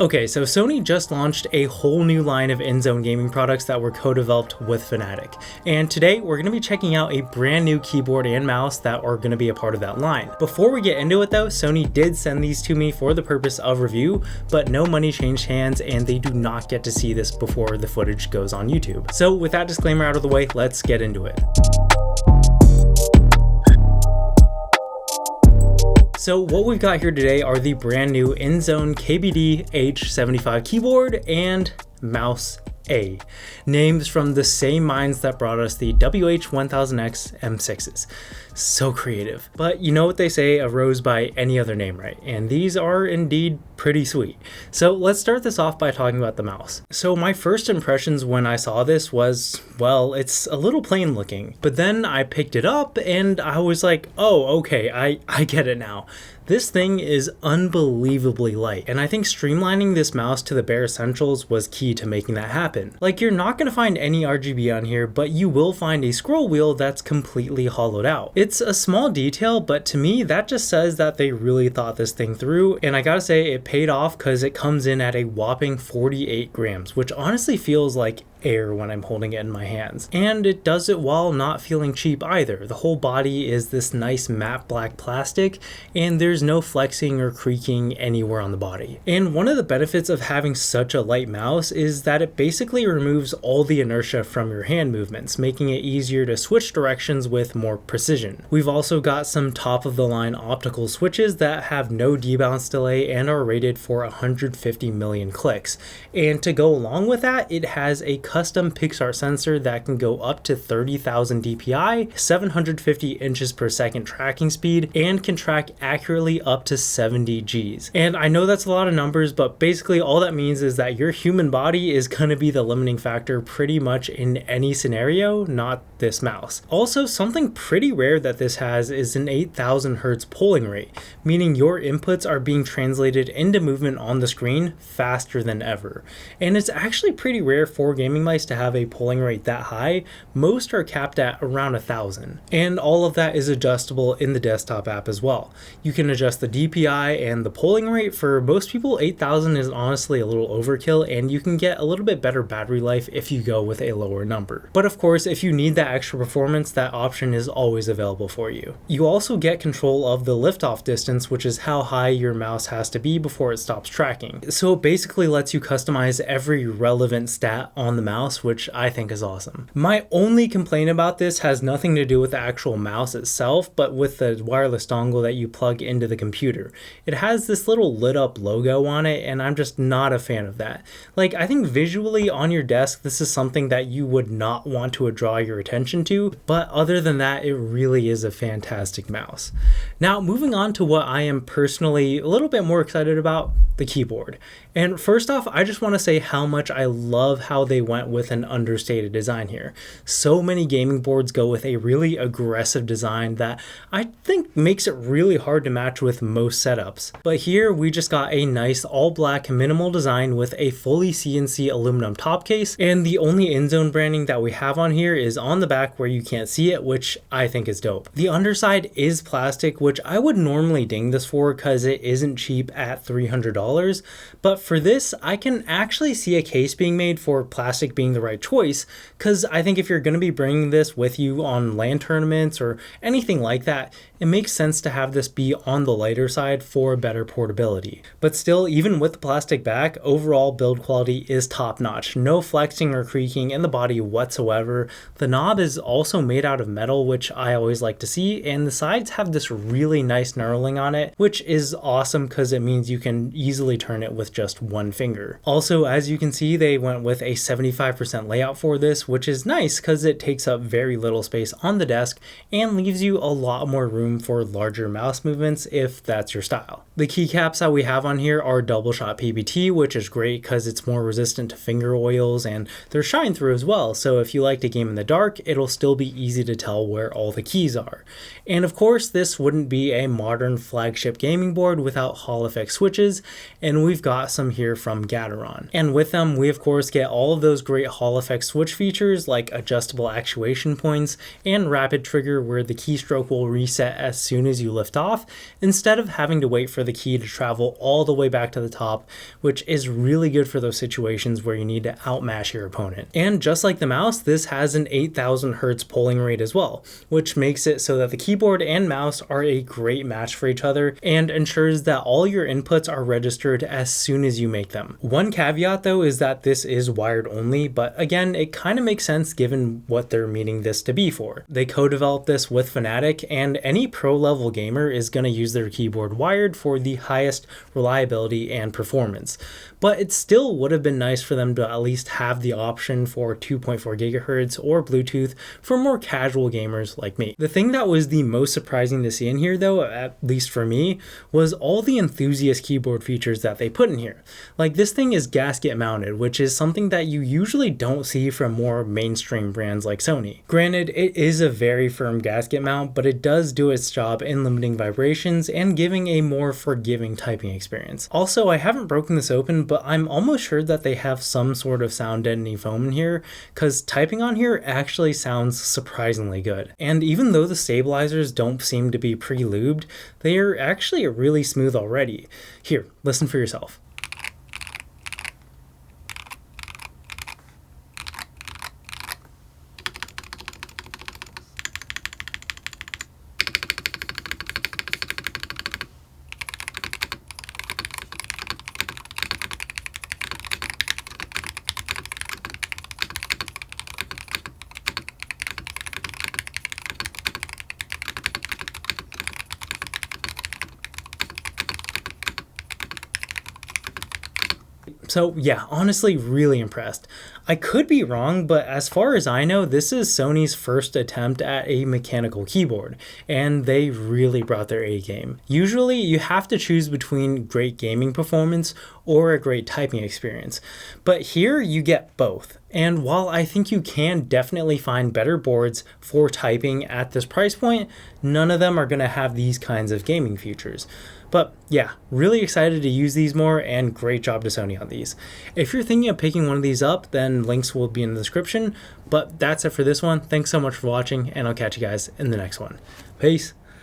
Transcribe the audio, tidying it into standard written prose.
Okay, so Sony just launched a whole new line of INZONE Gaming products that were co-developed with Fnatic. And today we're going to be checking out a brand new keyboard and mouse that are going to be a part of that line. Before we get into it though, Sony did send these to me for the purpose of review, but no money changed hands and they do not get to see this before the footage goes on YouTube. So with that disclaimer out of the way, let's get into it. So what we've got here today are the brand new INZONE KBD H75 keyboard and mouse A, names from the same minds that brought us the WH-1000X M6s. So creative. But you know what they say, a rose by any other name, right? And these are indeed pretty sweet. So let's start this off by talking about the mouse. So my first impressions when I saw this was, well, it's a little plain looking. But then I picked it up and I was like, oh, okay, I get it now. This thing is unbelievably light, and I think streamlining this mouse to the bare essentials was key to making that happen. Like, you're not going to find any RGB on here, but you will find a scroll wheel that's completely hollowed out. It's a small detail, but to me, that just says that they really thought this thing through, and I gotta say, it paid off because it comes in at a whopping 48 grams, which honestly feels like air when I'm holding it in my hands. And it does it while not feeling cheap either. The whole body is this nice matte black plastic, and there's no flexing or creaking anywhere on the body. And one of the benefits of having such a light mouse is that it basically removes all the inertia from your hand movements, making it easier to switch directions with more precision. We've also got some top of the line optical switches that have no debounce delay and are rated for 150 million clicks. And to go along with that, it has a custom Pixart sensor that can go up to 30,000 dpi, 750 inches per second tracking speed, and can track accurately up to 70 Gs. And I know that's a lot of numbers, but basically all that means is that your human body is going to be the limiting factor pretty much in any scenario, not this mouse. Also, something pretty rare that this has is an 8,000 Hertz polling rate, meaning your inputs are being translated into movement on the screen faster than ever. And it's actually pretty rare for gaming mice to have a polling rate that high. Most are capped at around 1,000. And all of that is adjustable in the desktop app as well. You can adjust the DPI and the polling rate. For most people, 8,000 is honestly a little overkill, and you can get a little bit better battery life if you go with a lower number. But of course, if you need that extra performance, that option is always available for you. You also get control of the liftoff distance, which is how high your mouse has to be before it stops tracking. So it basically lets you customize every relevant stat on the mouse, which I think is awesome. My only complaint about this has nothing to do with the actual mouse itself, but with the wireless dongle that you plug into the computer. It has this little lit up logo on it, and I'm just not a fan of that. Like, I think visually on your desk, this is something that you would not want to draw your attention to, but other than that, it really is a fantastic mouse. Now, moving on to what I am personally a little bit more excited about, the keyboard. And first off, I just want to say how much I love how they went with an understated design here. So many gaming boards go with a really aggressive design that I think makes it really hard to match with most setups. But here we just got a nice all black minimal design with a fully CNC aluminum top case, and the only INZONE branding that we have on here is on the back where you can't see it, which I think is dope. The underside is plastic, which I would normally ding this for because it isn't cheap at $300, but for this, I can actually see a case being made for plastic being the right choice, because I think if you're going to be bringing this with you on LAN tournaments or anything like that, it makes sense to have this be on the lighter side for better portability. But still, even with the plastic back, overall build quality is top notch. No flexing or creaking in the body whatsoever. The knob is also made out of metal, which I always like to see, and the sides have this really nice knurling on it, which is awesome because it means you can easily turn it with just one finger. Also, as you can see, they went with a 75% layout for this, which is nice because it takes up very little space on the desk and leaves you a lot more room for larger mouse movements if that's your style. The keycaps that we have on here are double shot PBT, which is great because it's more resistant to finger oils and they're shine through as well. So if you like to game in the dark, it'll still be easy to tell where all the keys are. And of course, this wouldn't be a modern flagship gaming board without Hall Effect switches, and we've got some here from Gateron. And with them, we of course get all of those great Hall Effect switch features like adjustable actuation points and rapid trigger where the keystroke will reset as soon as you lift off, instead of having to wait for the key to travel all the way back to the top, which is really good for those situations where you need to outmash your opponent. And just like the mouse, this has an 8000 Hz polling rate as well, which makes it so that the keyboard and mouse are a great match for each other and ensures that all your inputs are registered as soon as you make them. One caveat though is that this is wired only, but again, it kind of makes sense given what they're meaning this to be for. They co-developed this with Fnatic, and any pro level gamer is going to use their keyboard wired for the highest reliability and performance. But it still would have been nice for them to at least have the option for 2.4 GHz or Bluetooth for more casual gamers like me. The thing that was the most surprising to see in here though, at least for me, was all the enthusiast keyboard features that they put in here. Like this thing is gasket mounted, which is something that you usually don't see from more mainstream brands like Sony. Granted, it is a very firm gasket mount, but it does do its job in limiting vibrations and giving a more forgiving typing experience. Also, I haven't broken this open, but I'm almost sure that they have some sort of sound deadening foam in here, because typing on here actually sounds surprisingly good. And even though the stabilizers don't seem to be pre-lubed, they are actually really smooth already. Here, listen for yourself. So yeah, honestly really impressed. I could be wrong, but as far as I know, this is Sony's first attempt at a mechanical keyboard, and they really brought their A game. Usually you have to choose between great gaming performance or a great typing experience, but here you get both. And while I think you can definitely find better boards for typing at this price point, none of them are going to have these kinds of gaming features. But yeah, really excited to use these more, and great job to Sony on these. If you're thinking of picking one of these up, then links will be in the description. But that's it for this one. Thanks so much for watching, and I'll catch you guys in the next one. Peace.